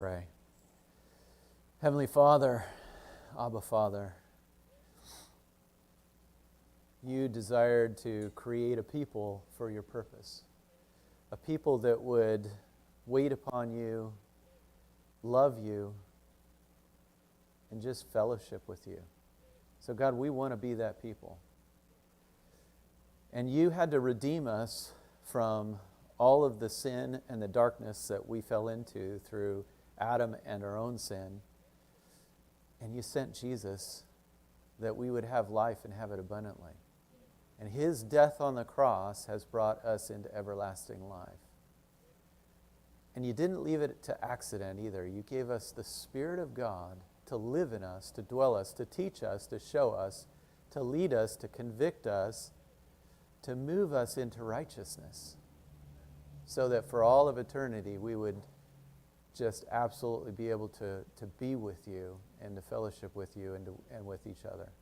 Pray. Heavenly Father, Abba Father, you desired to create a people for your purpose, a people that would wait upon you, love you, and just fellowship with you. So God, we want to be that people. And you had to redeem us from all of the sin and the darkness that we fell into through Adam and our own sin. And you sent Jesus that we would have life and have it abundantly. And his death on the cross has brought us into everlasting life. And you didn't leave it to accident either. You gave us the Spirit of God to live in us, to dwell us, to teach us, to show us, to lead us, to convict us, to move us into righteousness, so that for all of eternity we would just absolutely be able to be with you and to fellowship with you and with each other.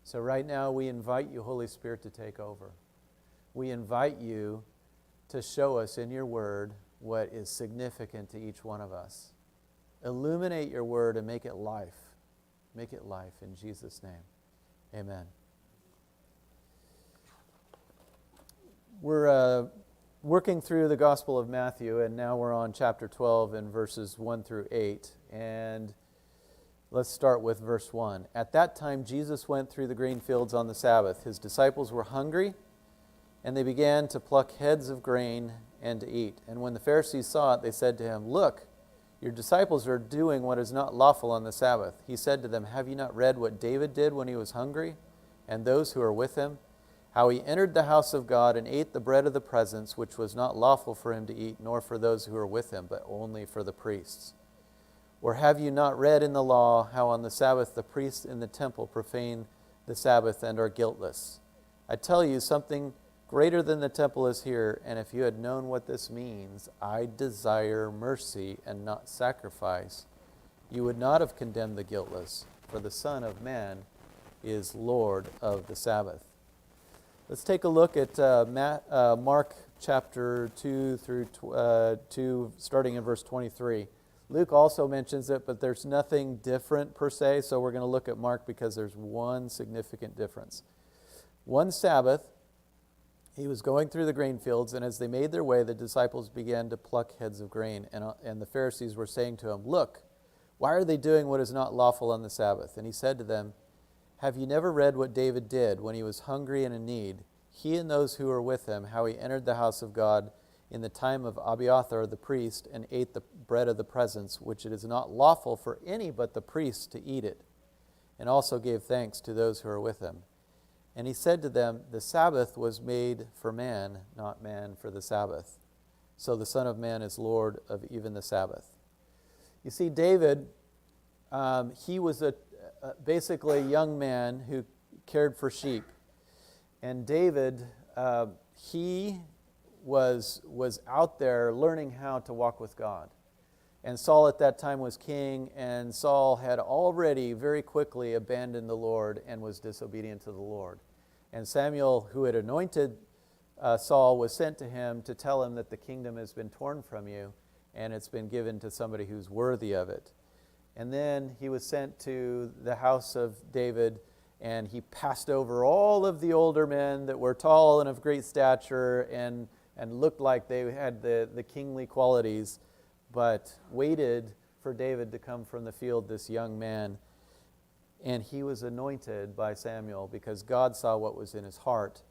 So right now we invite you, Holy Spirit, to take over. We invite you to show us in your word what is significant to each one of us. Illuminate your word and make it life. Make it life in Jesus' name. Amen. We're working through the Gospel of Matthew, and now we're on chapter 12 and verses 1 through 8. And let's start with verse 1. At that time, Jesus went through the grain fields on the Sabbath. His disciples were hungry, and they began to pluck heads of grain and to eat. And when the Pharisees saw it, they said to him, "Look, your disciples are doing what is not lawful on the Sabbath." He said to them, "Have you not read what David did when he was hungry, and those who were with him? How he entered the house of God and ate the bread of the presence, which was not lawful for him to eat, nor for those who were with him, but only for the priests. Or have you not read in the law how on the Sabbath the priests in the temple profane the Sabbath and are guiltless? I tell you, something greater than the temple is here, and if you had known what this means, I desire mercy and not sacrifice, you would not have condemned the guiltless, for the Son of Man is Lord of the Sabbath." Let's take a look at Mark chapter 2 through 2, starting in verse 23. Luke also mentions it, but there's nothing different per se, so we're going to look at Mark because there's one significant difference. One Sabbath, he was going through the grain fields, and as they made their way, the disciples began to pluck heads of grain. And the Pharisees were saying to him, "Look, why are they doing what is not lawful on the Sabbath?" And he said to them, "Have you never read what David did when he was hungry and in need, he and those who were with him, how he entered the house of God in the time of Abiathar the priest and ate the bread of the presence, which it is not lawful for any but the priests to eat it, and also gave thanks to those who were with him? And he said to them, the Sabbath was made for man, not man for the Sabbath. So the Son of Man is Lord of even the Sabbath." You see, David, he was basically a young man who cared for sheep. And David, he was out there learning how to walk with God. And Saul at that time was king, and Saul had already very quickly abandoned the Lord and was disobedient to the Lord. And Samuel, who had anointed Saul, was sent to him to tell him that the kingdom has been torn from you, and it's been given to somebody who's worthy of it. And then he was sent to the house of David, and he passed over all of the older men that were tall and of great stature and looked like they had the kingly qualities, but waited for David to come from the field, this young man. And he was anointed by Samuel because God saw what was in his heart,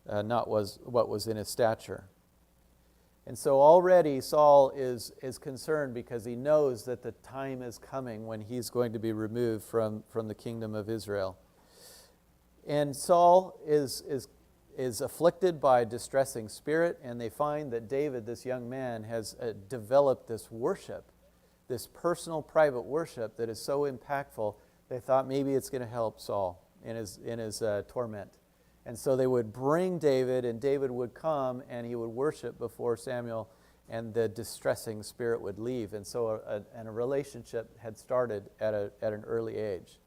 not what was in his stature. And so already Saul is concerned because he knows that the time is coming when he's going to be removed from the kingdom of Israel. And Saul is afflicted by a distressing spirit, and they find that David, this young man, has developed this worship, this personal, private worship that is so impactful. They thought maybe it's going to help Saul in his torment. And so they would bring David, and David would come, and he would worship before Samuel, and the distressing spirit would leave. And so a relationship had started at an early age.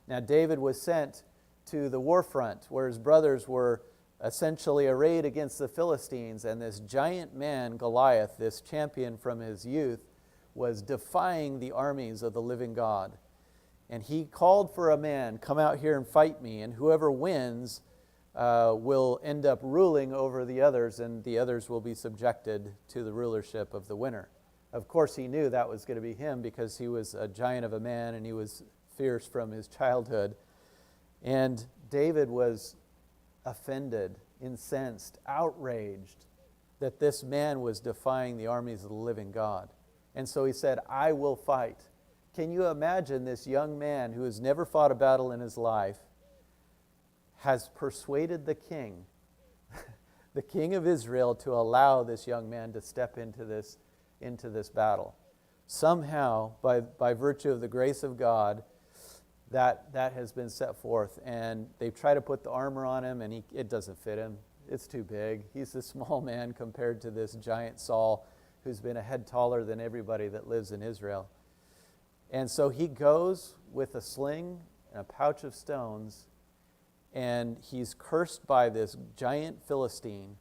Now David was sent to the war front, where his brothers were essentially arrayed against the Philistines, and this giant man, Goliath, this champion from his youth, was defying the armies of the living God. And he called for a man, come out here and fight me, and whoever wins will end up ruling over the others, and the others will be subjected to the rulership of the winner. Of course, he knew that was going to be him because he was a giant of a man and he was fierce from his childhood. And David was offended, incensed, outraged that this man was defying the armies of the living God. And so he said, I will fight. Can you imagine this young man who has never fought a battle in his life has persuaded the king, the king of Israel, to allow this young man to step into this battle? Somehow, by virtue of the grace of God, that has been set forth. And they try to put the armor on him, and it doesn't fit him. It's too big. He's a small man compared to this giant Saul, who's been a head taller than everybody that lives in Israel. And so he goes with a sling and a pouch of stones, and he's cursed by this giant Philistine.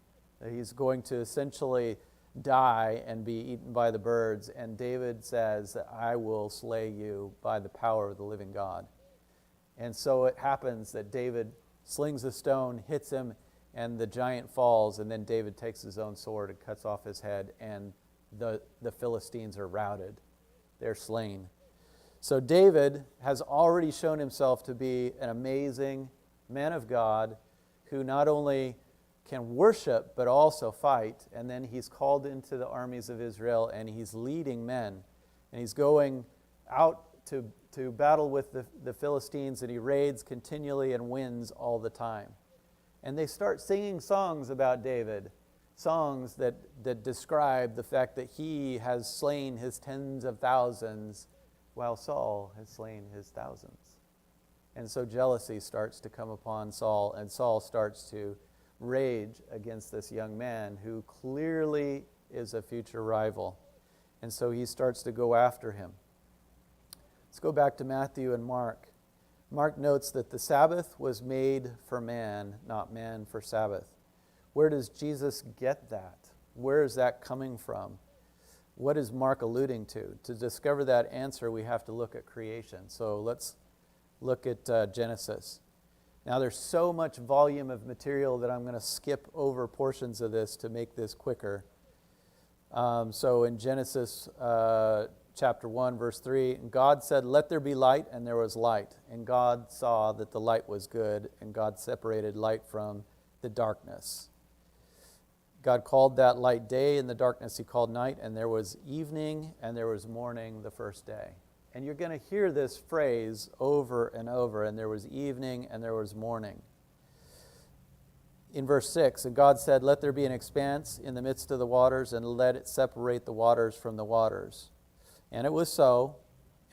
He's going to essentially die and be eaten by the birds. And David says, I will slay you by the power of the living God. And so it happens that David slings a stone, hits him, and the giant falls, and then David takes his own sword and cuts off his head, and the Philistines are routed. They're slain. So David has already shown himself to be an amazing man of God who not only can worship but also fight. And then he's called into the armies of Israel, and he's leading men. And he's going out to battle with the Philistines, and he raids continually and wins all the time. And they start singing songs about David, songs that describe the fact that he has slain his tens of thousands while Saul has slain his thousands. And so jealousy starts to come upon Saul, and Saul starts to rage against this young man who clearly is a future rival. And so he starts to go after him. Let's go back to Matthew and Mark. Mark notes that the Sabbath was made for man, not man for Sabbath. Where does Jesus get that? Where is that coming from? What is Mark alluding to? To discover that answer, we have to look at creation. So let's look at Genesis. Now, there's so much volume of material that I'm going to skip over portions of this to make this quicker. So in Genesis chapter 1, verse 3, and God said, let there be light, and there was light. And God saw that the light was good, and God separated light from the darkness. God called that light day, and the darkness he called night, and there was evening, and there was morning the first day. And you're going to hear this phrase over and over, and there was evening, and there was morning. In verse 6, and God said, let there be an expanse in the midst of the waters, and let it separate the waters from the waters. And it was so,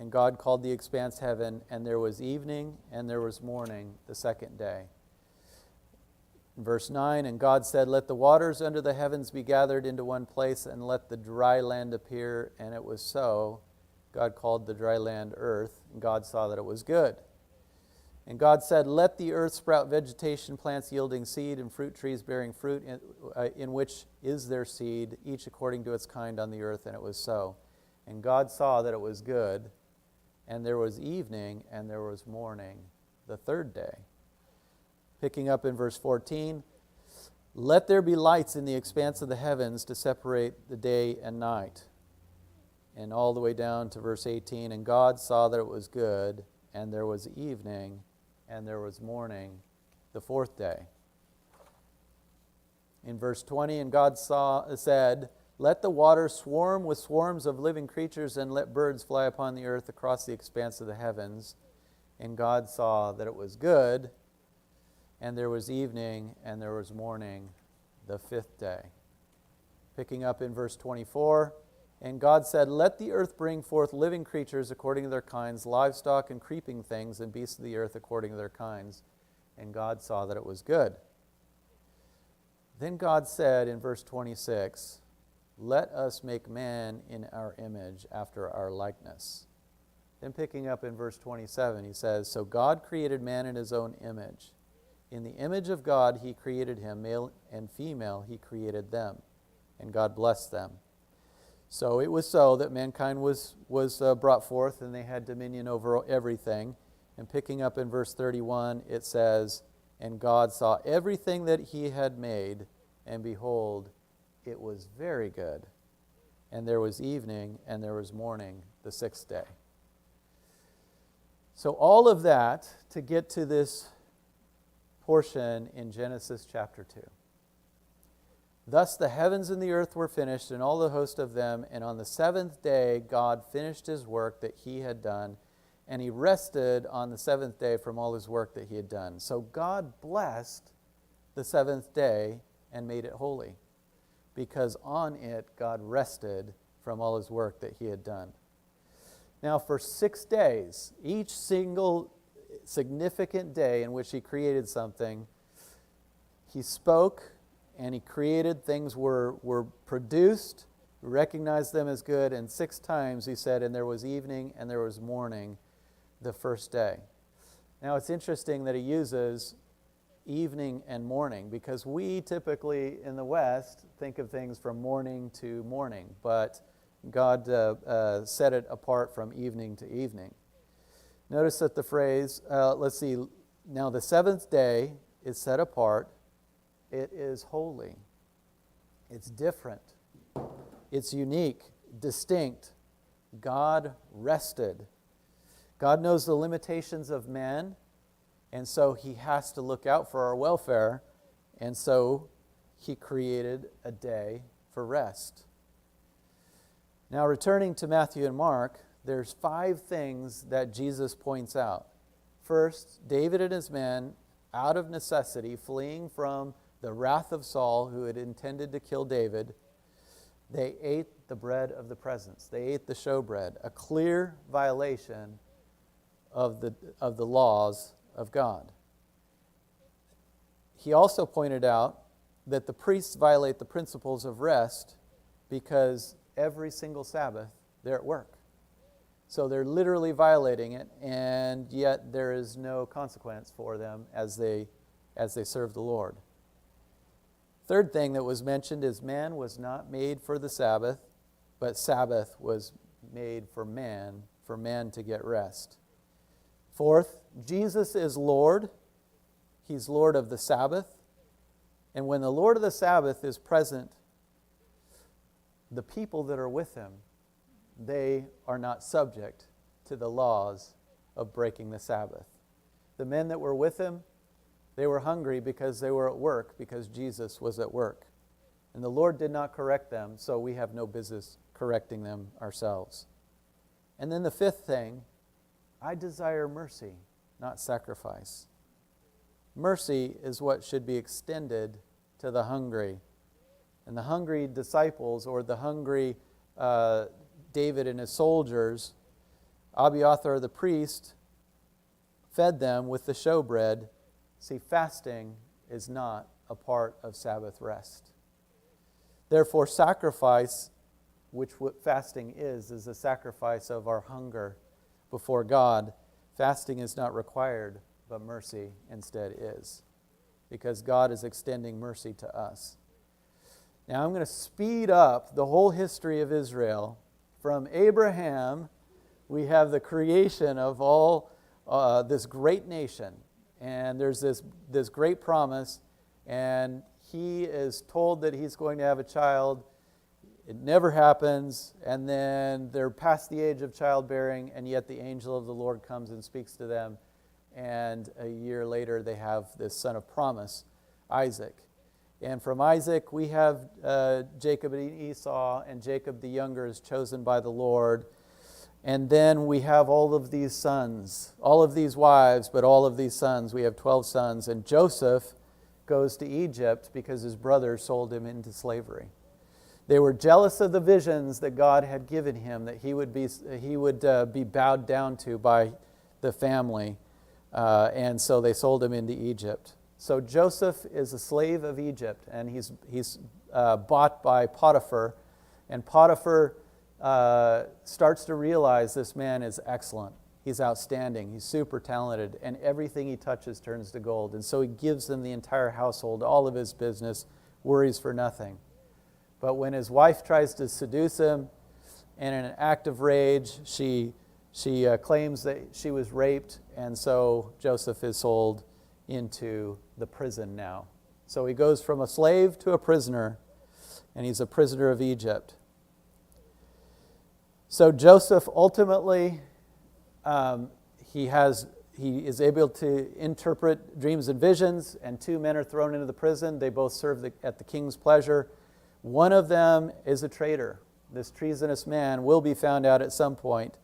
and God called the expanse heaven, and there was evening, and there was morning the second day. In verse 9, and God said, let the waters under the heavens be gathered into one place, and let the dry land appear. And it was so. God called the dry land earth, and God saw that it was good. And God said, let the earth sprout vegetation, plants yielding seed, and fruit trees bearing fruit, in which is their seed, each according to its kind on the earth. And it was so. And God saw that it was good, and there was evening, and there was morning the third day. Picking up in verse 14, let there be lights in the expanse of the heavens to separate the day and night. And all the way down to verse 18, and God saw that it was good, and there was evening, and there was morning the fourth day. In verse 20, and God said, let the waters swarm with swarms of living creatures, and let birds fly upon the earth across the expanse of the heavens. And God saw that it was good, and there was evening, and there was morning the fifth day. Picking up in verse 24, and God said, let the earth bring forth living creatures according to their kinds, livestock and creeping things, and beasts of the earth according to their kinds. And God saw that it was good. Then God said in verse 26, let us make man in our image, after our likeness. Then picking up in verse 27, he says, so God created man in his own image. In the image of God he created him, male and female he created them. And God blessed them. So it was so that mankind was brought forth, and they had dominion over everything. And picking up in verse 31, it says, "And God saw everything that he had made, and behold, it was very good. And there was evening, and there was morning, the sixth day." So all of that to get to this portion in Genesis chapter 2. "Thus the heavens and the earth were finished, and all the host of them. And on the seventh day God finished his work that he had done, and he rested on the seventh day from all his work that he had done." So God blessed the seventh day and made it holy, because on it God rested from all his work that he had done. Now for 6 days, each single significant day in which he created something, he spoke and he created. Things were produced, recognized them as good, and 6 times he said, "And there was evening and there was morning the first day." Now it's interesting that he uses evening and morning, because we typically in the West think of things from morning to morning, but God set it apart from evening to evening. Notice that the phrase, let's see, "Now the seventh day is set apart. It is holy." It's different. It's unique, distinct. God rested. God knows the limitations of man, and so he has to look out for our welfare, and so he created a day for rest. Now, returning to Matthew and Mark, there's 5 things that Jesus points out. First, David and his men, out of necessity, fleeing from the wrath of Saul, who had intended to kill David, they ate the bread of the presence. They ate the showbread, a clear violation of the laws of God. He also pointed out that the priests violate the principles of rest, because every single Sabbath they're at work. So they're literally violating it, and yet there is no consequence for them as they serve the Lord. Third thing that was mentioned is man was not made for the Sabbath, but Sabbath was made for man to get rest. Fourth, Jesus is Lord. He's Lord of the Sabbath. And when the Lord of the Sabbath is present, the people that are with him, they are not subject to the laws of breaking the Sabbath. The men that were with him, they were hungry because they were at work, because Jesus was at work. And the Lord did not correct them, so we have no business correcting them ourselves. And then the fifth thing, I desire mercy, not sacrifice. Mercy is what should be extended to the hungry. And the hungry disciples, or the hungry David and his soldiers, Abiathar the priest fed them with the showbread. See, fasting is not a part of Sabbath rest. Therefore, sacrifice, which what fasting is a sacrifice of our hunger before God. Fasting is not required, but mercy instead is, because God is extending mercy to us. Now I'm going to speed up the whole history of Israel. From Abraham, we have the creation of all this great nation. And there's this great promise, and he is told that he's going to have a child. It never happens, and then they're past the age of childbearing, and yet the angel of the Lord comes and speaks to them, and a year later they have this son of promise, Isaac. And from Isaac we have Jacob and Esau, and Jacob the younger is chosen by the Lord. And then we have all of these sons, all of these wives, but all of these sons. We have 12 sons, and Joseph goes to Egypt because his brothers sold him into slavery. They were jealous of the visions that God had given him, that he would be bowed down to by the family, and so they sold him into Egypt. So Joseph is a slave of Egypt, and he's bought by Potiphar, and Potiphar starts to realize this man is excellent. He's outstanding. He's super talented, and everything he touches turns to gold. And so he gives him the entire household, all of his business, worries for nothing. But when his wife tries to seduce him, and in an act of rage, she claims that she was raped, and so Joseph is sold into the prison now. So he goes from a slave to a prisoner, and he's a prisoner of Egypt. So Joseph ultimately, he is able to interpret dreams and visions, and 2 men are thrown into the prison. They both serve at the king's pleasure. One of them is a traitor. This treasonous man will be found out at some point,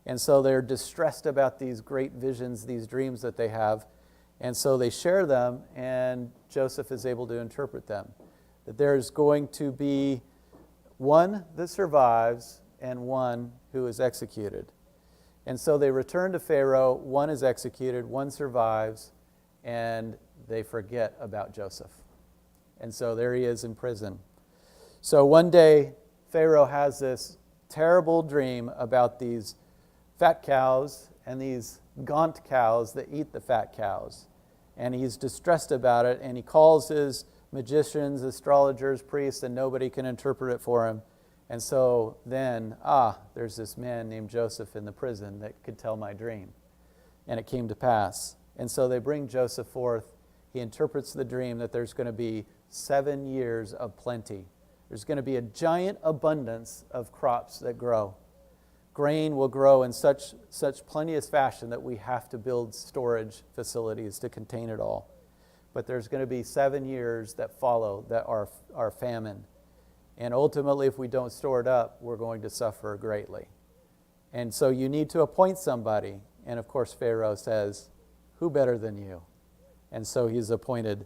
and so they're distressed about these great visions, these dreams that they have, and so they share them, and Joseph is able to interpret them. That there's going to be one that survives and one who is executed. And so they return to Pharaoh. One is executed, one survives, and they forget about Joseph. And so there he is in prison. So one day, Pharaoh has this terrible dream about these fat cows and these gaunt cows that eat the fat cows. And he's distressed about it, and he calls his magicians, astrologers, priests, and nobody can interpret it for him. And so then, there's this man named Joseph in the prison that could tell my dream. And it came to pass. And so they bring Joseph forth. He interprets the dream that there's going to be 7 years of plenty. There's going to be a giant abundance of crops that grow. Grain will grow in such plenteous fashion that we have to build storage facilities to contain it all. But there's going to be 7 years that follow that are famine. And ultimately, if we don't store it up, we're going to suffer greatly. And so you need to appoint somebody. And of course, Pharaoh says, who better than you? And so he's appointed.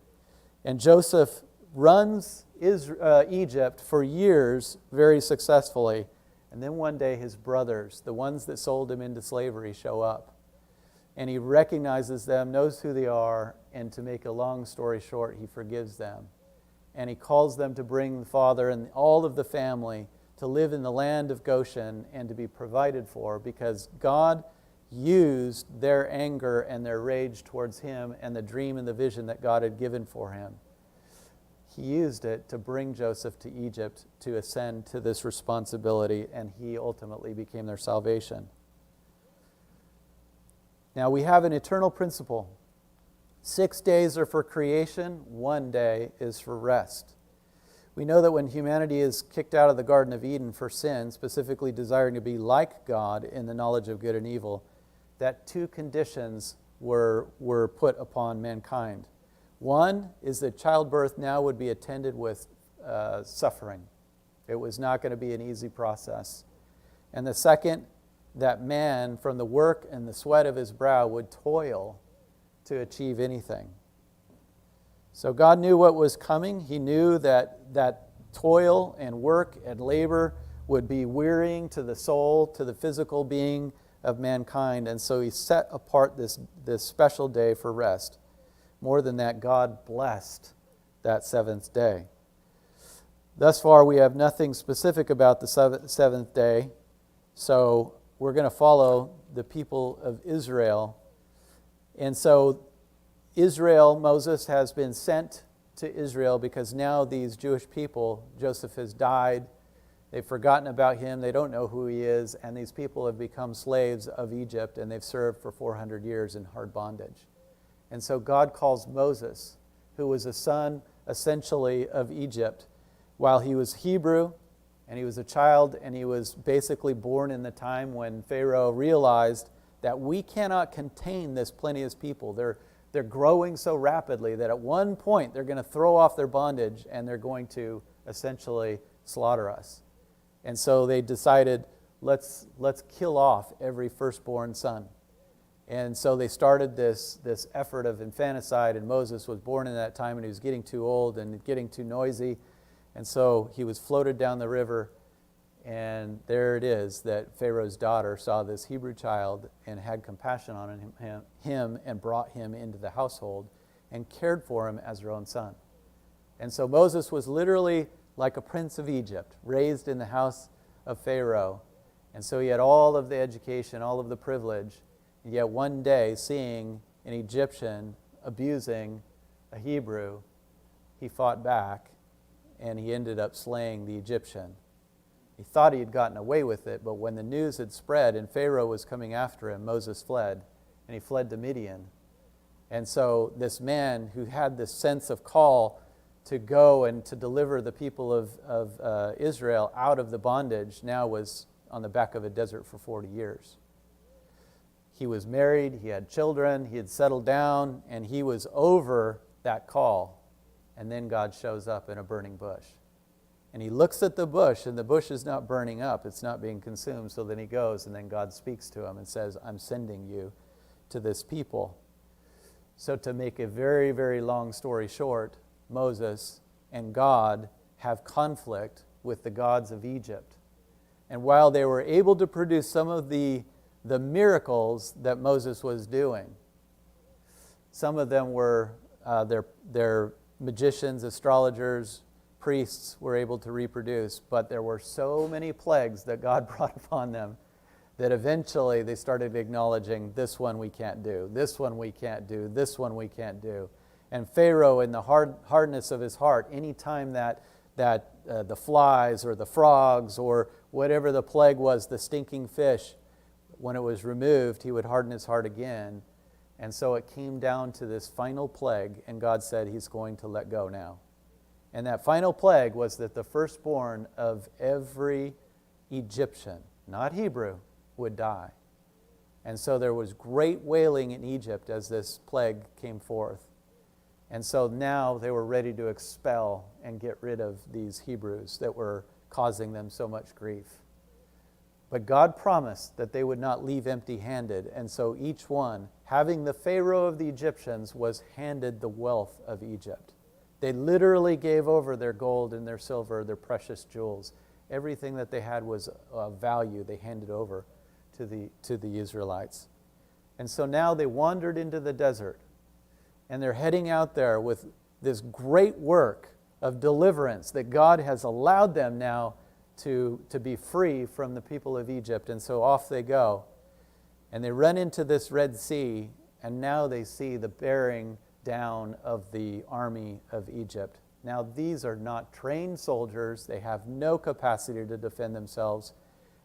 And Joseph runs Egypt for years very successfully. And then one day his brothers, the ones that sold him into slavery, show up. And he recognizes them, knows who they are, and to make a long story short, he forgives them. And he calls them to bring the father and all of the family to live in the land of Goshen and to be provided for, because God used their anger and their rage towards him and the dream and the vision that God had given for him. He used it to bring Joseph to Egypt to ascend to this responsibility, and he ultimately became their salvation. Now we have an eternal principle. 6 days are for creation, 1 day is for rest. We know that when humanity is kicked out of the Garden of Eden for sin, specifically desiring to be like God in the knowledge of good and evil, that 2 conditions were put upon mankind. One is that childbirth now would be attended with suffering. It was not going to be an easy process. And the second, that man, from the work and the sweat of his brow, would toil to achieve anything. So God knew what was coming. He knew that toil and work and labor would be wearying to the soul, to the physical being of mankind. And so he set apart this special day for rest. More than that, God blessed that 7th day. Thus far, we have nothing specific about the 7th day. So we're going to follow the people of Israel. And so Israel, Moses has been sent to Israel because now these Jewish people, Joseph has died, they've forgotten about him, they don't know who he is, and these people have become slaves of Egypt, and they've served for 400 years in hard bondage. And so God calls Moses, who was a son essentially of Egypt, while he was Hebrew, and he was a child, and he was basically born in the time when Pharaoh realized that we cannot contain this plenteous people. They're growing so rapidly that at one point they're going to throw off their bondage and they're going to essentially slaughter us. And so they decided, let's kill off every firstborn son. And so they started this effort of infanticide, and Moses was born in that time, and he was getting too old and getting too noisy. And so he was floated down the river, and there it is that Pharaoh's daughter saw this Hebrew child and had compassion on him and brought him into the household and cared for him as her own son. And so Moses was literally like a prince of Egypt, raised in the house of Pharaoh. And so he had all of the education, all of the privilege, and yet one day, seeing an Egyptian abusing a Hebrew, he fought back, and he ended up slaying the Egyptian. He thought he had gotten away with it, but when the news had spread and Pharaoh was coming after him, Moses fled, and he fled to Midian. And so this man who had this sense of call to go and to deliver the people of Israel out of the bondage now was on the back of a desert for 40 years. He was married, he had children, he had settled down, and he was over that call. And then God shows up in a burning bush. And he looks at the bush, and the bush is not burning up, it's not being consumed. So then he goes, and then God speaks to him and says, I'm sending you to this people. So to make a very, very long story short, Moses and God have conflict with the gods of Egypt. And while they were able to produce some of the miracles that Moses was doing, some of them were their magicians, astrologers, priests were able to reproduce, but there were so many plagues that God brought upon them that eventually they started acknowledging, this one we can't do, this one we can't do, this one we can't do. And Pharaoh, in the hardness of his heart, any time that the flies or the frogs or whatever the plague was, the stinking fish, when it was removed, he would harden his heart again. And so it came down to this final plague, and God said he's going to let go now. And that final plague was that the firstborn of every Egyptian, not Hebrew, would die. And so there was great wailing in Egypt as this plague came forth. And so now they were ready to expel and get rid of these Hebrews that were causing them so much grief. But God promised that they would not leave empty-handed, and so each one, having the Pharaoh of the Egyptians, was handed the wealth of Egypt. They literally gave over their gold and their silver, their precious jewels. Everything that they had was of value, they handed over to the Israelites. And so now they wandered into the desert, and they're heading out there with this great work of deliverance that God has allowed them now to be free from the people of Egypt. And so off they go. And they run into this Red Sea, and now they see the bearing down of the army of Egypt. Now these are not trained soldiers. They have no capacity to defend themselves,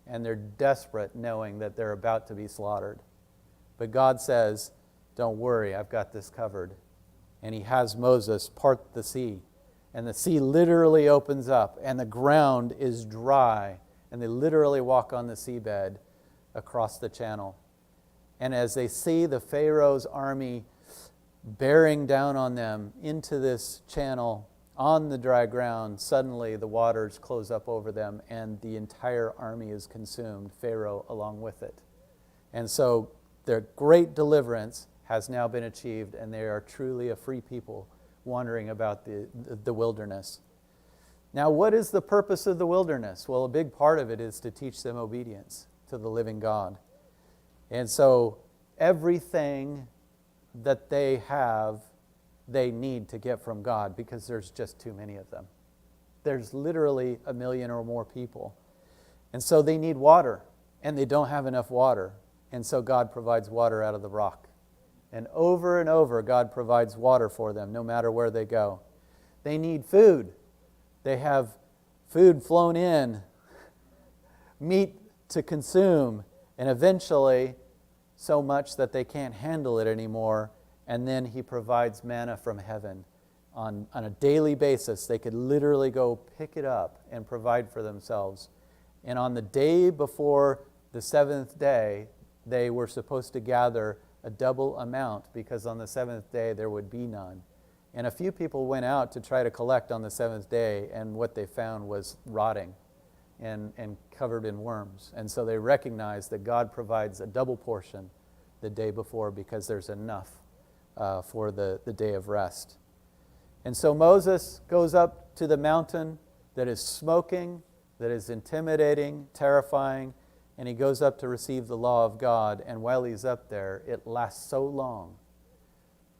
and they're desperate knowing that they're about to be slaughtered. But God says, don't worry, I've got this covered. And he has Moses part the sea. And the sea literally opens up, and the ground is dry, and they literally walk on the seabed across the channel. And as they see the Pharaoh's army bearing down on them into this channel on the dry ground, suddenly the waters close up over them, and the entire army is consumed, Pharaoh along with it. And so their great deliverance has now been achieved, and they are truly a free people wandering about the wilderness. Now, what is the purpose of the wilderness? Well, a big part of it is to teach them obedience to the living God. And so everything that they have, they need to get from God, because there's just too many of them. There's literally 1 million or more people. And so they need water, and they don't have enough water. And so God provides water out of the rock. And over, God provides water for them, no matter where they go. They need food. They have food flown in, meat to consume, and eventually so much that they can't handle it anymore. And then he provides manna from heaven on a daily basis. They could literally go pick it up and provide for themselves. And on the day before the seventh day, they were supposed to gather a double amount, because on the seventh day there would be none. And a few people went out to try to collect on the seventh day, and what they found was rotting and covered in worms. And so they recognized that God provides a double portion the day before, because there's enough for the day of rest. And so Moses goes up to the mountain that is smoking, that is intimidating, terrifying, and he goes up to receive the law of God. And while he's up there, it lasts so long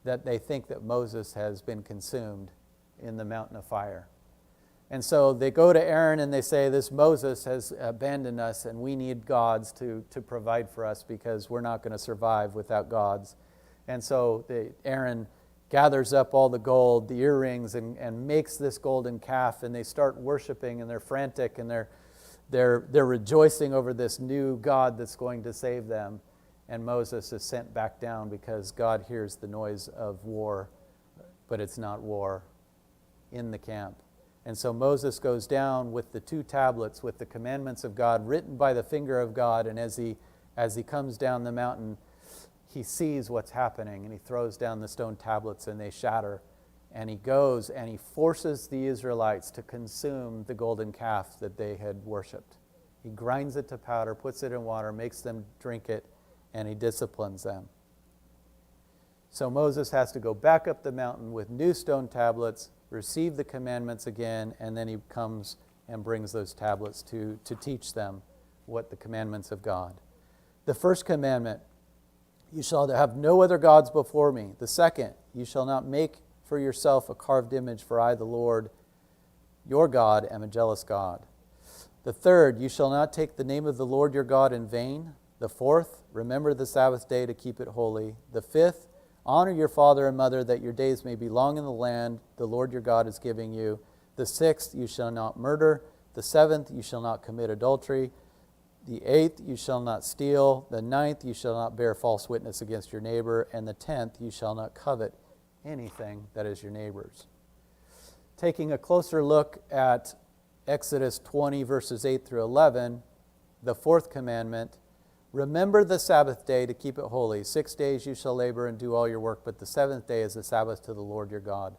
that they think that Moses has been consumed in the mountain of fire. And so they go to Aaron and they say, this Moses has abandoned us, and we need gods to provide for us, because we're not going to survive without gods. And so Aaron gathers up all the gold, the earrings, and makes this golden calf, and they start worshiping, and they're frantic, and they're rejoicing over this new God that's going to save them. And Moses is sent back down because God hears the noise of war, but it's not war in the camp. And so Moses goes down with the 2 tablets with the commandments of God written by the finger of God. And as he comes down the mountain, he sees what's happening, and he throws down the stone tablets and they shatter. And he goes and he forces the Israelites to consume the golden calf that they had worshipped. He grinds it to powder, puts it in water, makes them drink it, and he disciplines them. So Moses has to go back up the mountain with new stone tablets, receive the commandments again, and then he comes and brings those tablets to teach them what the commandments of God. The first commandment, you shall have no other gods before me. The second, you shall not make for yourself a carved image, for I, the Lord, your God, am a jealous God. The third, you shall not take the name of the Lord your God in vain. The fourth, remember the Sabbath day to keep it holy. The fifth, honor your father and mother, that your days may be long in the land the Lord your God is giving you. The sixth, you shall not murder. The seventh, you shall not commit adultery. The eighth, you shall not steal. The ninth, you shall not bear false witness against your neighbor. And the 10th, you shall not covet anything that is your neighbor's. Taking a closer look at Exodus 20, verses 8 through 11, the fourth commandment, remember the Sabbath day to keep it holy. 6 days you shall labor and do all your work, but the seventh day is the Sabbath to the Lord your God.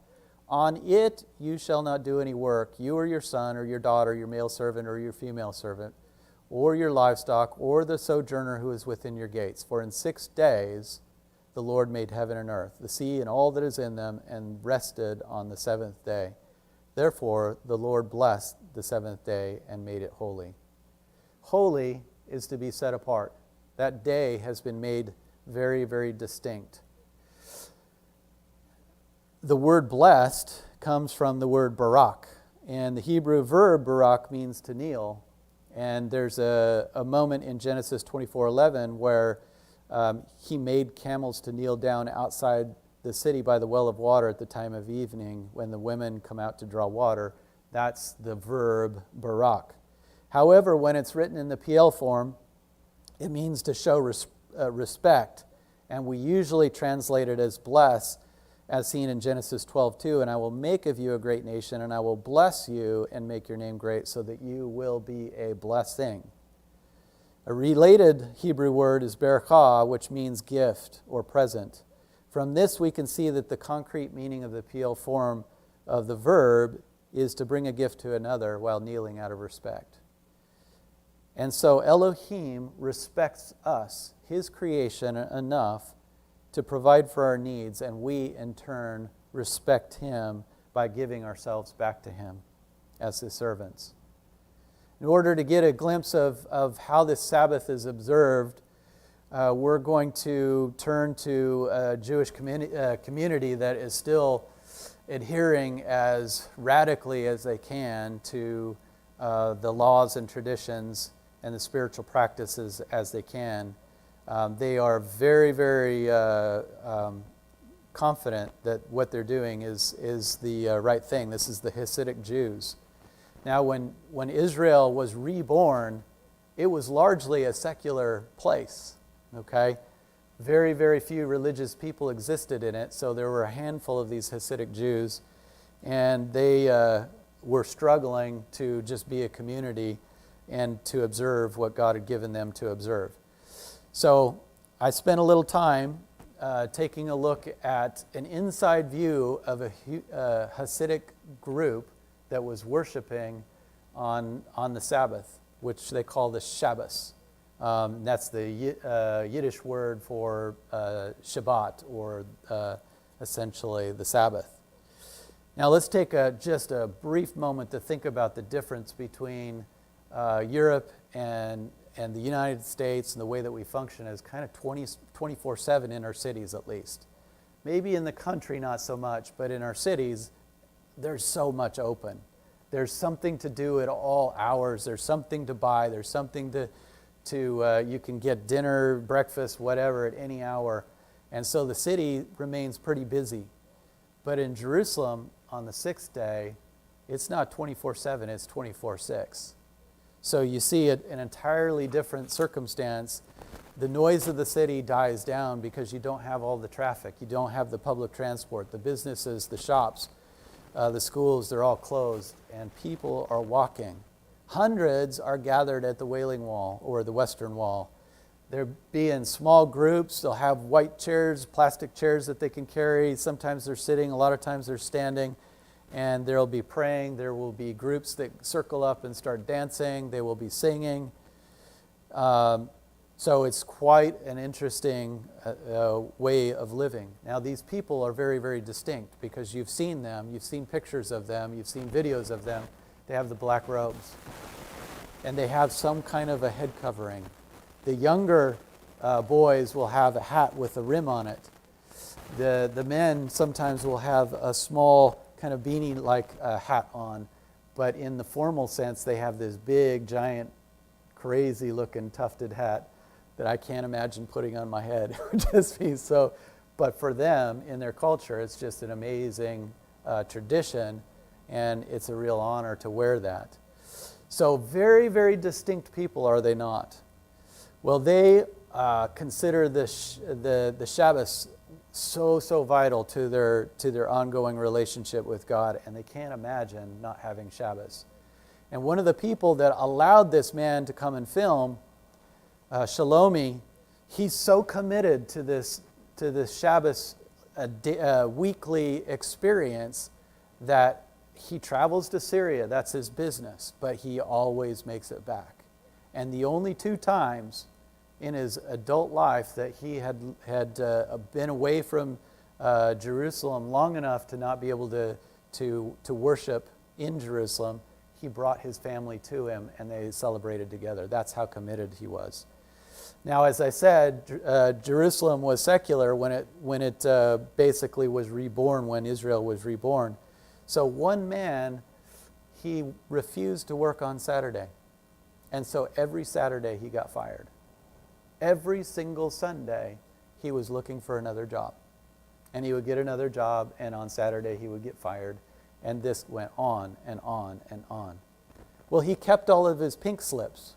On it you shall not do any work, you or your son or your daughter, your male servant or your female servant, or your livestock, or the sojourner who is within your gates. For in 6 days the Lord made heaven and earth, the sea and all that is in them, and rested on the seventh day. Therefore the Lord blessed the seventh day and made it holy. Holy is to be set apart. That day has been made very, very distinct. The word blessed comes from the word barak, and the Hebrew verb barak means to kneel. And there's a moment in Genesis 24:11 where he made camels to kneel down outside the city by the well of water at the time of evening when the women come out to draw water. That's the verb barak. However, when it's written in the PL form, it means to show respect. And we usually translate it as bless, as seen in Genesis 12:2, and I will make of you a great nation, and I will bless you and make your name great, so that you will be a blessing. A related Hebrew word is berakah, which means gift or present. From this we can see that the concrete meaning of the PL form of the verb is to bring a gift to another while kneeling out of respect. And so Elohim respects us, his creation, enough to provide for our needs, and we in turn respect him by giving ourselves back to him as his servants. In order to get a glimpse of how this Sabbath is observed, we're going to turn to a Jewish community that is still adhering as radically as they can to the laws and traditions and the spiritual practices as they can. They are very, very confident that what they're doing is the right thing. This is the Hasidic Jews. Now, when Israel was reborn, it was largely a secular place, okay? Very, very few religious people existed in it, so there were a handful of these Hasidic Jews, and they were struggling to just be a community and to observe what God had given them to observe. So I spent a little time taking a look at an inside view of a Hasidic group that was worshiping on the Sabbath, which they call the Shabbos. That's the Yiddish word for Shabbat, or essentially the Sabbath. Now let's take just a brief moment to think about the difference between Europe and the United States and the way that we function as kind of 24/7 in our cities, at least. Maybe in the country not so much, but in our cities there's so much open. There's something to do at all hours. There's something to buy. There's something to you can get dinner, breakfast, whatever at any hour. And so the city remains pretty busy. But in Jerusalem on the 6th day, it's not 24/7, it's 24/6. So you see an entirely different circumstance. The noise of the city dies down because you don't have all the traffic. You don't have the public transport. The businesses, the shops, the schools, they're all closed, and people are walking. Hundreds are gathered at the Wailing Wall or the Western Wall. They'll be in small groups. They'll have white chairs, plastic chairs that they can carry. Sometimes they're sitting, a lot of times they're standing, and they'll be praying. There will be groups that circle up and start dancing. They will be singing. So it's quite an interesting way of living. Now, these people are very, very distinct because you've seen them. You've seen pictures of them. You've seen videos of them. They have the black robes. And they have some kind of a head covering. The younger boys will have a hat with a rim on it. The men sometimes will have a small kind of beanie-like hat on. But in the formal sense, they have this big, giant, crazy-looking tufted hat that I can't imagine putting on my head. It would just be so. But for them, in their culture, it's just an amazing tradition, and it's a real honor to wear that. So very, very distinct people, are they not? Well, they consider the Shabbos so vital to their ongoing relationship with God, and they can't imagine not having Shabbos. And one of the people that allowed this man to come and film, Shalomi, he's so committed to this Shabbos weekly experience that he travels to Syria. That's his business, but he always makes it back. And the only 2 times in his adult life that he had been away from Jerusalem long enough to not be able to worship in Jerusalem, he brought his family to him and they celebrated together. That's how committed he was. Now, as I said, Jerusalem was secular when it basically was reborn, when Israel was reborn. So one man, he refused to work on Saturday. And so every Saturday he got fired. Every single Sunday he was looking for another job. And he would get another job, and on Saturday he would get fired. And this went on and on and on. Well, he kept all of his pink slips.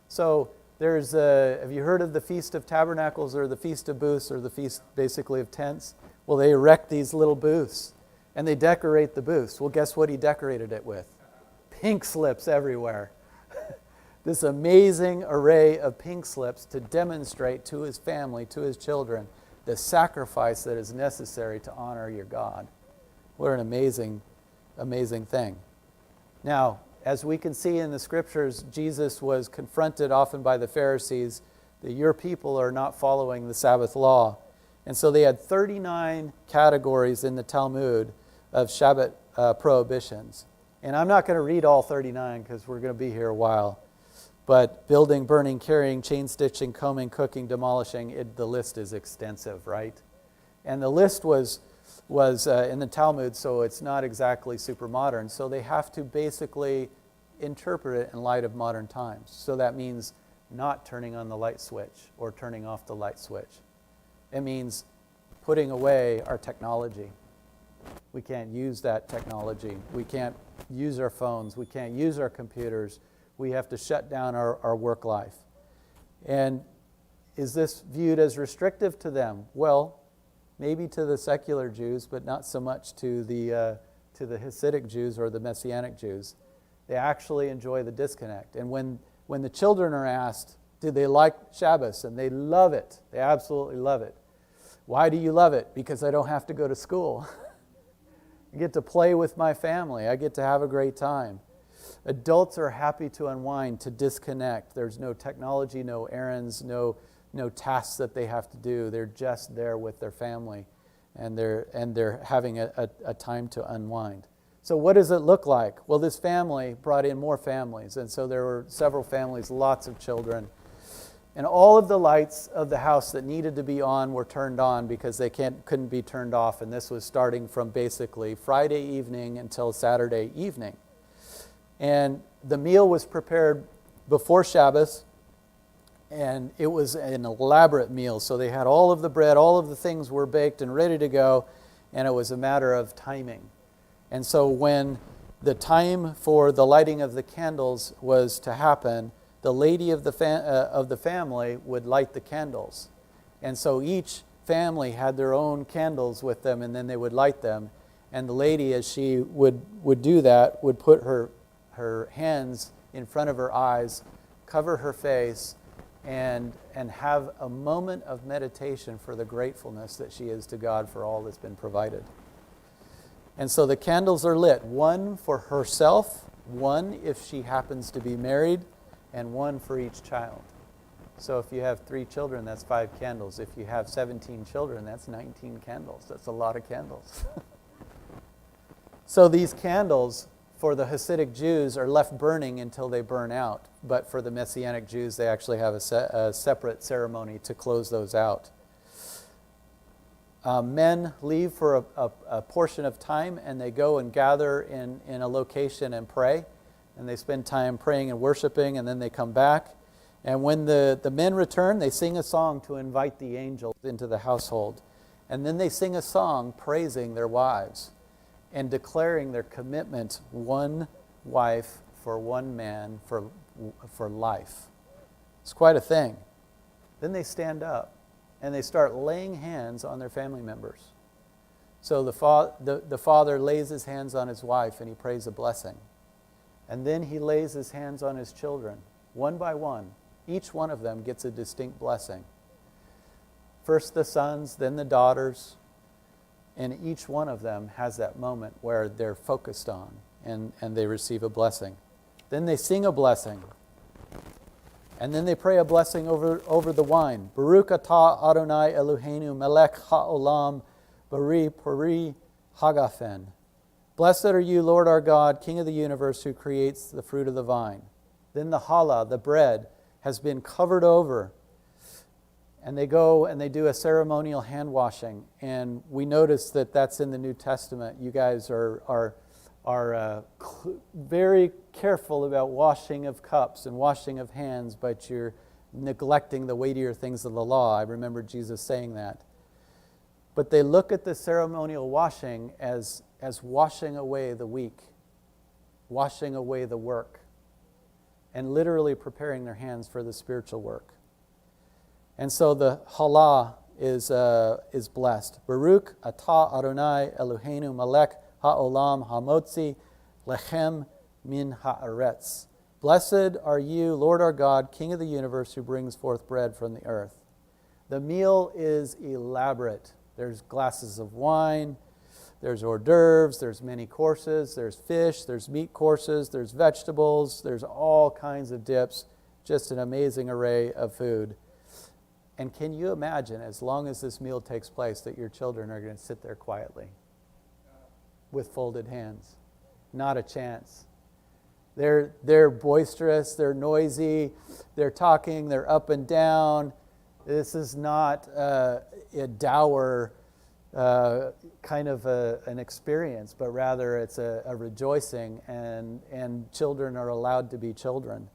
So have you heard of the Feast of Tabernacles or the Feast of Booths or the Feast basically of Tents? Well, they erect these little booths and they decorate the booths. Well, guess what he decorated it with? Pink slips everywhere. This amazing array of pink slips to demonstrate to his family, to his children, the sacrifice that is necessary to honor your God. What an amazing, amazing thing. Now, as we can see in the scriptures, Jesus was confronted often by the Pharisees that your people are not following the Sabbath law. And so they had 39 categories in the Talmud of Shabbat prohibitions. And I'm not going to read all 39 because we're going to be here a while. But building, burning, carrying, chain stitching, combing, cooking, demolishing, the list is extensive, right? And the list was in the Talmud, so it's not exactly super modern. So they have to basically interpret it in light of modern times. So that means not turning on the light switch or turning off the light switch. It means putting away our technology. We can't use that technology. We can't use our phones. We can't use our computers. We have to shut down our work life. And is this viewed as restrictive to them? Well, maybe to the secular Jews, but not so much to the Hasidic Jews or the Messianic Jews. They actually enjoy the disconnect. And when the children are asked, do they like Shabbos? And they love it. They absolutely love it. Why do you love it? Because I don't have to go to school. I get to play with my family. I get to have a great time. Adults are happy to unwind, to disconnect. There's no technology, no errands, no tasks that they have to do. They're just there with their family, and they're having a time to unwind. So what does it look like? Well, this family brought in more families, and so there were several families, lots of children. And all of the lights of the house that needed to be on were turned on because they couldn't be turned off, and this was starting from basically Friday evening until Saturday evening. And the meal was prepared before Shabbos, and it was an elaborate meal. So they had all of the bread, all of the things were baked and ready to go, and it was a matter of timing. And so when the time for the lighting of the candles was to happen, the lady of the family would light the candles. And so each family had their own candles with them, and then they would light them. And the lady, as she would do that, would put her hands in front of her eyes, cover her face, and have a moment of meditation for the gratefulness that she is to God for all that's been provided. And so the candles are lit, one for herself, one if she happens to be married, and one for each child. So if you have 3 children, that's 5 candles. If you have 17 children, that's 19 candles. That's a lot of candles. So these candles, for the Hasidic Jews, are left burning until they burn out. But for the Messianic Jews, they actually have a separate ceremony to close those out. Men leave for a portion of time, and they go and gather in a location and pray. And they spend time praying and worshiping, and then they come back. And when the men return, they sing a song to invite the angels into the household. And then they sing a song praising their wives and declaring their commitment, one wife for one man for life. It's quite a thing. Then they stand up and they start laying hands on their family members. So the father lays his hands on his wife and he prays a blessing. And then he lays his hands on his children, one by one. Each one of them gets a distinct blessing. First the sons, then the daughters, and each one of them has that moment where they're focused on and they receive a blessing. Then they sing a blessing. And then they pray a blessing over the wine. Baruch atah Adonai Eloheinu melech ha'olam bari pari hagafen. Blessed are you, Lord our God, King of the universe, who creates the fruit of the vine. Then the challah, the bread, has been covered over. And they go and they do a ceremonial hand washing. And we notice that that's in the New Testament. You guys are very careful about washing of cups and washing of hands, but you're neglecting the weightier things of the law. I remember Jesus saying that. But they look at the ceremonial washing as washing away the weak, washing away the work, and literally preparing their hands for the spiritual work. And so the challah is blessed. Baruch atah Adonai Eloheinu melech ha'olam hamotzi lechem min ha'aretz. Blessed are you, Lord our God, King of the universe, who brings forth bread from the earth. The meal is elaborate. There's glasses of wine, there's hors d'oeuvres, there's many courses, there's fish, there's meat courses, there's vegetables, there's all kinds of dips, just an amazing array of food. And can you imagine, as long as this meal takes place, that your children are going to sit there quietly with folded hands? Not a chance. They're boisterous, they're noisy, they're talking, they're up and down. This is not a dour kind of an experience, but rather it's a rejoicing, and children are allowed to be children.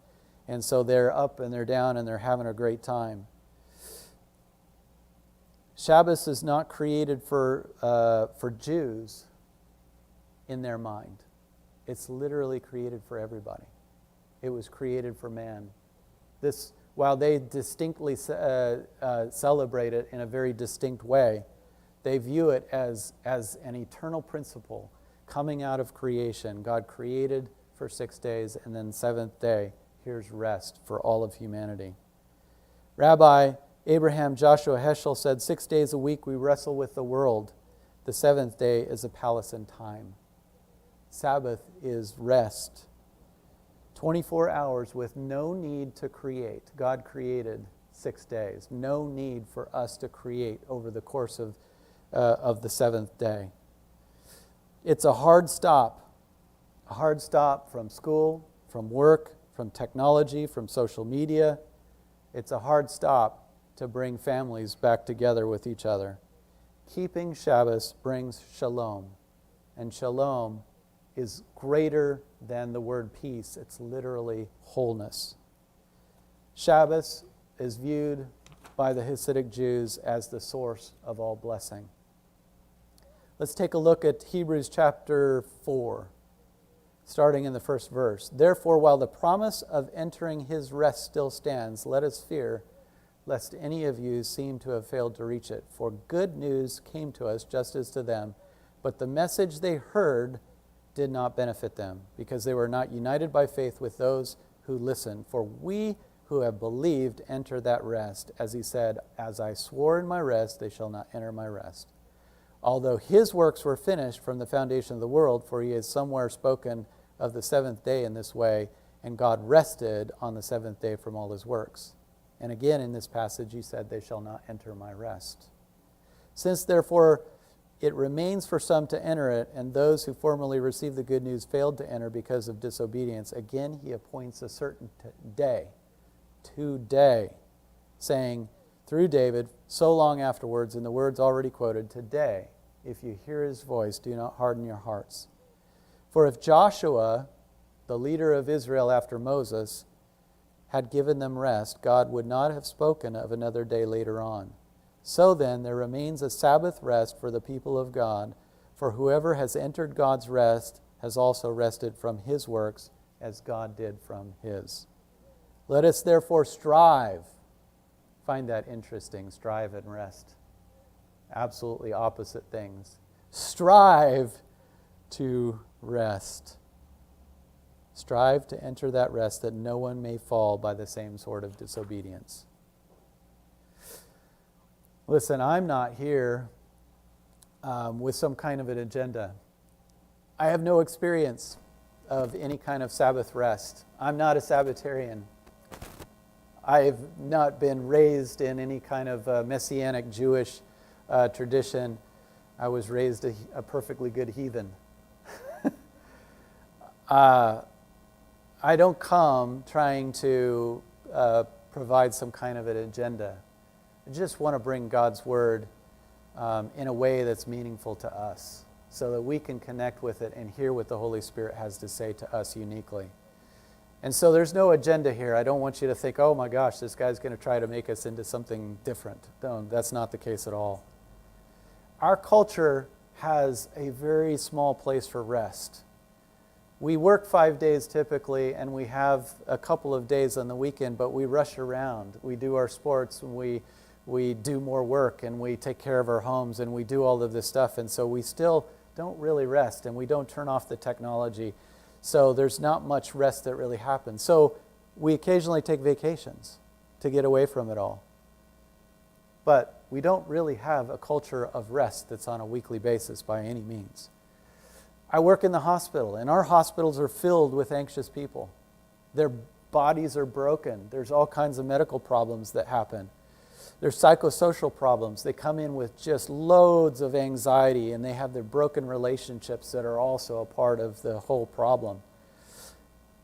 And so they're up and they're down and they're having a great time. Shabbos is not created for Jews in their mind. It's literally created for everybody. It was created for man. This, while they distinctly celebrate it in a very distinct way, they view it as an eternal principle coming out of creation. God created for 6 days, and then 7th day, here's rest for all of humanity. Rabbi Abraham Joshua Heschel said, 6 days a week we wrestle with the world. The 7th day is a palace in time. Sabbath is rest. 24 hours with no need to create. God created 6 days. No need for us to create over the course of the 7th day. It's a hard stop from school, from work, from technology, from social media. It's a hard stop to bring families back together with each other. Keeping Shabbos brings shalom, and shalom is greater than the word peace. It's literally wholeness. Shabbos is viewed by the Hasidic Jews as the source of all blessing. Let's take a look at Hebrews chapter 4. starting in the first verse. Therefore, while the promise of entering his rest still stands, let us fear, lest any of you seem to have failed to reach it. For good news came to us just as to them, but the message they heard did not benefit them, because they were not united by faith with those who listened. For we who have believed enter that rest, as he said, as I swore in my rest, they shall not enter my rest. Although his works were finished from the foundation of the world, for he has somewhere spoken of the seventh day in this way, and God rested on the seventh day from all his works. And again in this passage he said, they shall not enter my rest. Since therefore it remains for some to enter it, and those who formerly received the good news failed to enter because of disobedience, again he appoints a certain day, today, saying through David so long afterwards, in the words already quoted, today, if you hear his voice, do not harden your hearts. For if Joshua, the leader of Israel after Moses, had given them rest, God would not have spoken of another day later on. So then, there remains a Sabbath rest for the people of God, for whoever has entered God's rest has also rested from his works, as God did from his. Let us therefore strive. Find that interesting, strive and rest. Absolutely opposite things. Strive to rest. Strive to enter that rest, that no one may fall by the same sort of disobedience. Listen, I'm not here with some kind of an agenda. I have no experience of any kind of Sabbath rest. I'm not a Sabbatarian. I've not been raised in any kind of Messianic Jewish tradition. I was raised a perfectly good heathen. I don't come trying to provide some kind of an agenda. I just want to bring God's Word in a way that's meaningful to us, so that we can connect with it and hear what the Holy Spirit has to say to us uniquely. And so there's no agenda here. I don't want you to think, oh my gosh, this guy's going to try to make us into something different. No, that's not the case at all. Our culture has a very small place for rest. We work 5 days typically, and we have a couple of days on the weekend, but we rush around. We do our sports, and we do more work, and we take care of our homes, and we do all of this stuff. And so we still don't really rest, and we don't turn off the technology. So there's not much rest that really happens. So we occasionally take vacations to get away from it all. But we don't really have a culture of rest that's on a weekly basis by any means. I work in the hospital, and our hospitals are filled with anxious people. Their bodies are broken. There's all kinds of medical problems that happen. There's psychosocial problems. They come in with just loads of anxiety, and they have their broken relationships that are also a part of the whole problem.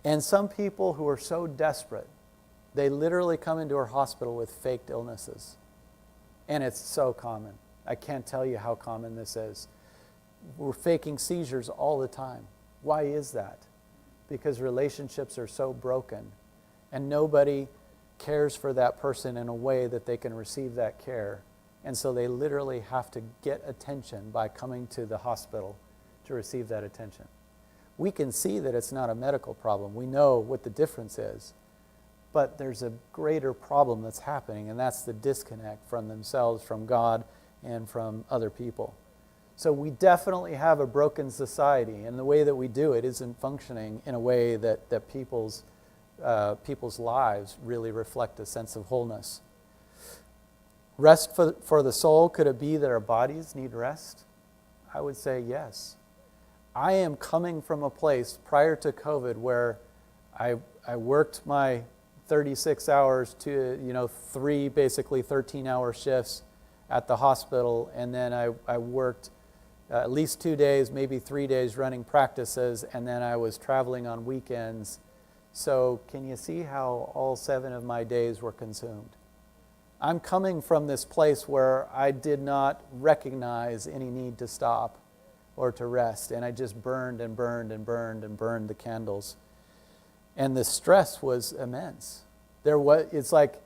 And some people who are so desperate, they literally come into our hospital with faked illnesses. And it's so common. I can't tell you how common this is. We're faking seizures all the time. Why is that? Because relationships are so broken, and nobody cares for that person in a way that they can receive that care. And so they literally have to get attention by coming to the hospital to receive that attention. We can see that it's not a medical problem. We know what the difference is. But there's a greater problem that's happening, and that's the disconnect from themselves, from God, and from other people. So we definitely have a broken society, and the way that we do it isn't functioning in a way that people's lives really reflect a sense of wholeness. Rest for the soul, could it be that our bodies need rest? I would say yes. I am coming from a place prior to COVID where I worked my 36 hours to, 3 basically 13-hour shifts at the hospital, and then I worked at least 2 days, maybe 3 days running practices, and then I was traveling on weekends. So can you see how all 7 of my days were consumed? I'm coming from this place where I did not recognize any need to stop or to rest, and I just burned and burned and burned and burned the candles. And the stress was immense. It's like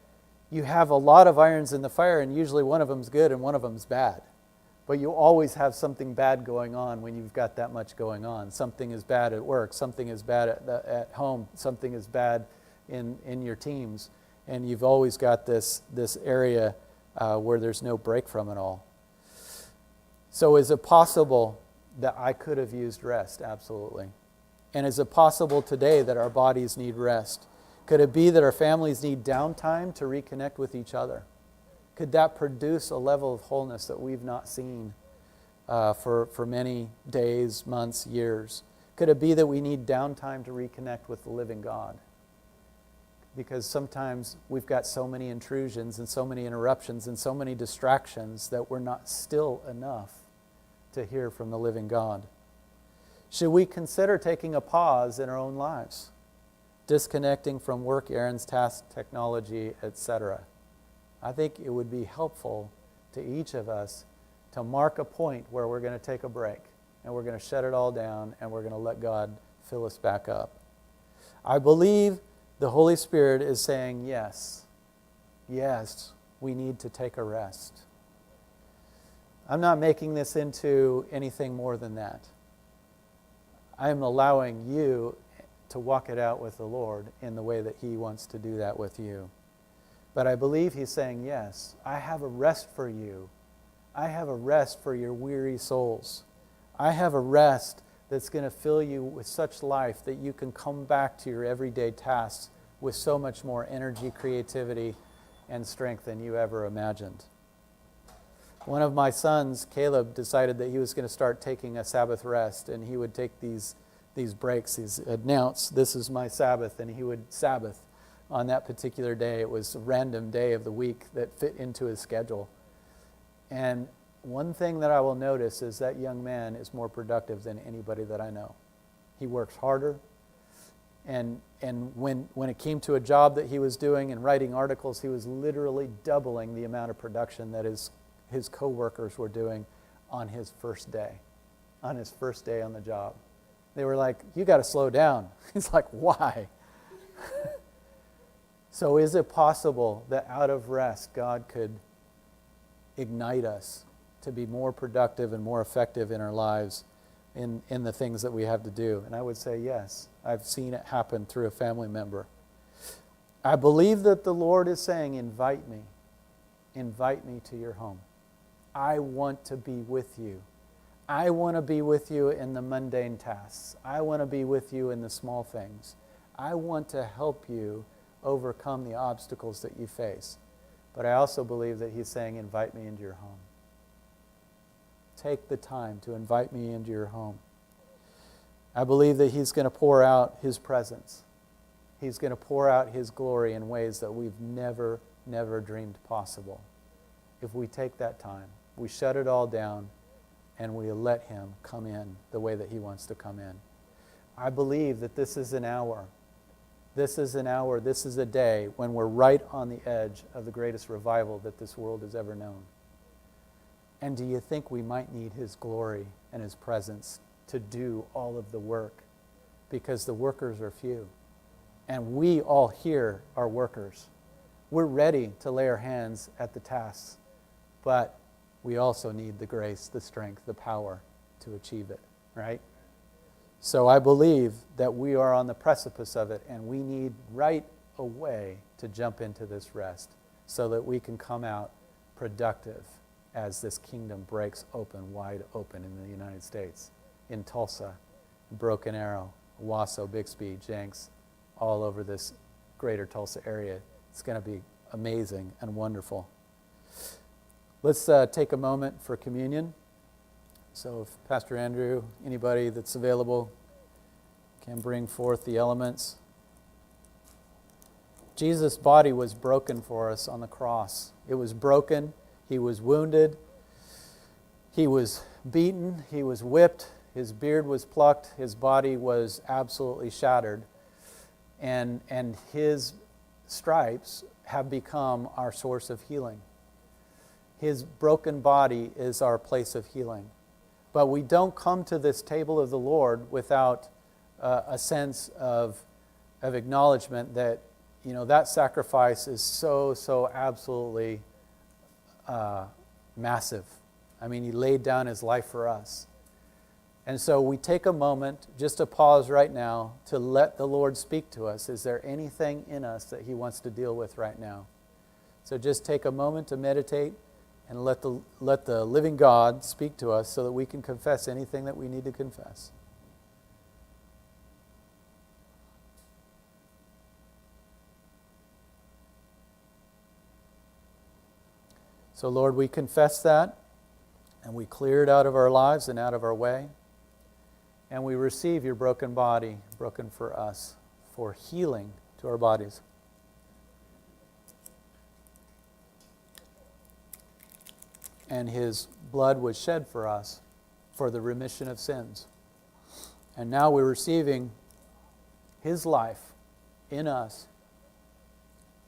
you have a lot of irons in the fire, and usually one of them's good and one of them's bad. But you always have something bad going on when you've got that much going on. Something is bad at work, something is bad at home, something is bad in your teams. And you've always got this area where there's no break from it all. So is it possible that I could have used rest? Absolutely. And is it possible today that our bodies need rest? Could it be that our families need downtime to reconnect with each other? Could that produce a level of wholeness that we've not seen for many days, months, years? Could it be that we need downtime to reconnect with the living God? Because sometimes we've got so many intrusions and so many interruptions and so many distractions that we're not still enough to hear from the living God. Should we consider taking a pause in our own lives? Disconnecting from work, errands, tasks, technology, etc. I think it would be helpful to each of us to mark a point where we're going to take a break and we're going to shut it all down and we're going to let God fill us back up. I believe the Holy Spirit is saying, yes, we need to take a rest. I'm not making this into anything more than that. I am allowing you to walk it out with the Lord in the way that He wants to do that with you. But I believe He's saying, yes, I have a rest for you. I have a rest for your weary souls. I have a rest that's going to fill you with such life that you can come back to your everyday tasks with so much more energy, creativity, and strength than you ever imagined. One of my sons, Caleb, decided that he was going to start taking a Sabbath rest, and he would take these breaks. He's announced, this is my Sabbath, and he would Sabbath on that particular day. It was a random day of the week that fit into his schedule. And one thing that I will notice is that young man is more productive than anybody that I know. He works harder. And when it came to a job that he was doing and writing articles, he was literally doubling the amount of production that his co-workers were doing on his first day on the job. They were like, you got to slow down. He's like, why? So is it possible that out of rest, God could ignite us to be more productive and more effective in our lives in the things that we have to do? And I would say yes. I've seen it happen through a family member. I believe that the Lord is saying, invite me to your home. I want to be with you. I want to be with you in the mundane tasks. I want to be with you in the small things. I want to help you overcome the obstacles that you face. But I also believe that He's saying, invite me into your home. Take the time to invite me into your home. I believe that He's going to pour out His presence. He's going to pour out His glory in ways that we've never dreamed possible. If we take that time, we shut it all down, and we let Him come in the way that He wants to come in. I believe that this is an hour. This is an hour, this is a day when we're right on the edge of the greatest revival that this world has ever known. And do you think we might need His glory and His presence to do all of the work? Because the workers are few. And we all here are workers. We're ready to lay our hands at the tasks, but we also need the grace, the strength, the power to achieve it, right? So I believe that we are on the precipice of it, and we need right away to jump into this rest so that we can come out productive as this kingdom breaks open, wide open in the United States, in Tulsa, Broken Arrow, Owasso, Bixby, Jenks, all over this greater Tulsa area. It's going to be amazing and wonderful. Let's take a moment for communion. So if Pastor Andrew, anybody that's available, can bring forth the elements. Jesus' body was broken for us on the cross. It was broken. He was wounded. He was beaten. He was whipped. His beard was plucked. His body was absolutely shattered. And His stripes have become our source of healing. His broken body is our place of healing. But we don't come to this table of the Lord without a sense of acknowledgement that, that sacrifice is so absolutely massive. I mean, he laid down his life for us. And so we take a moment, just to pause right now, to let the Lord speak to us. Is there anything in us that he wants to deal with right now? So just take a moment to meditate and let the living God speak to us so that we can confess anything that we need to confess. So Lord, we confess that, and we clear it out of our lives and out of our way. And we receive your broken body, broken for us, for healing to our bodies. And his blood was shed for us for the remission of sins. And now we're receiving his life in us,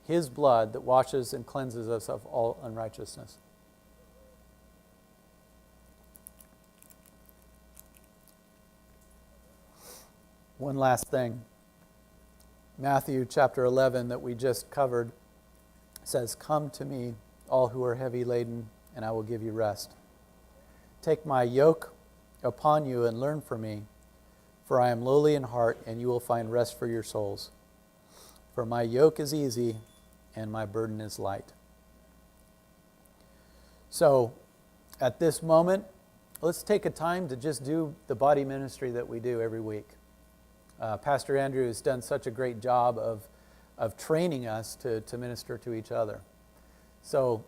his blood that washes and cleanses us of all unrighteousness. One last thing. Matthew chapter 11 that we just covered says, "Come to me, all who are heavy laden, and I will give you rest. Take my yoke upon you and learn from me, for I am lowly in heart, and you will find rest for your souls. For my yoke is easy, and my burden is light." So, at this moment, let's take a time to just do the body ministry that we do every week. Pastor Andrew has done such a great job of training us to minister to each other. So,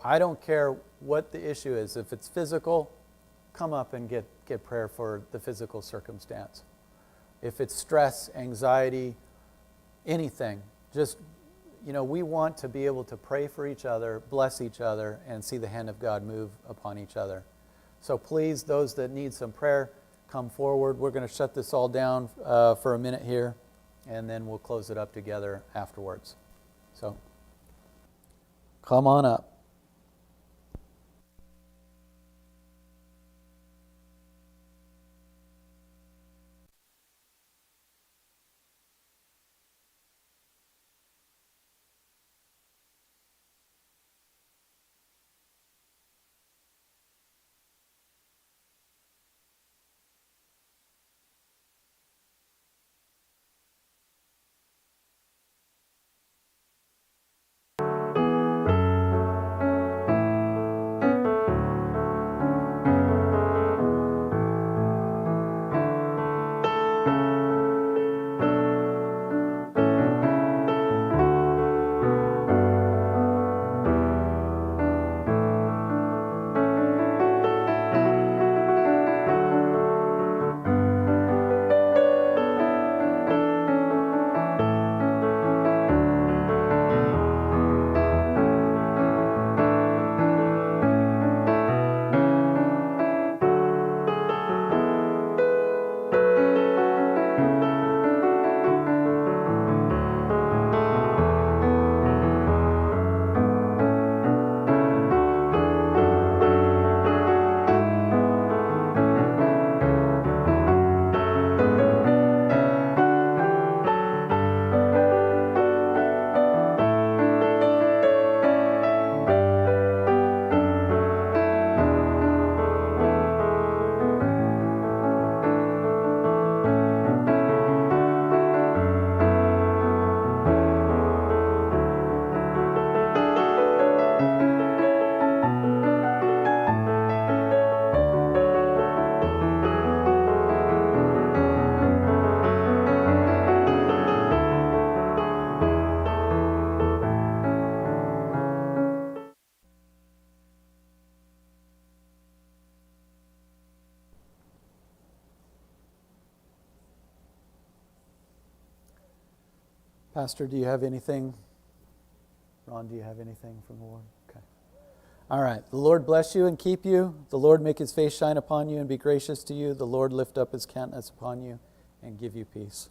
I don't care what the issue is. If it's physical, come up and get prayer for the physical circumstance. If it's stress, anxiety, anything, just, we want to be able to pray for each other, bless each other, and see the hand of God move upon each other. So please, those that need some prayer, come forward. We're going to shut this all down for a minute here, and then we'll close it up together afterwards. So, come on up. Pastor, do you have anything? Ron, do you have anything from the Lord? Okay. All right. The Lord bless you and keep you. The Lord make his face shine upon you and be gracious to you. The Lord lift up his countenance upon you and give you peace.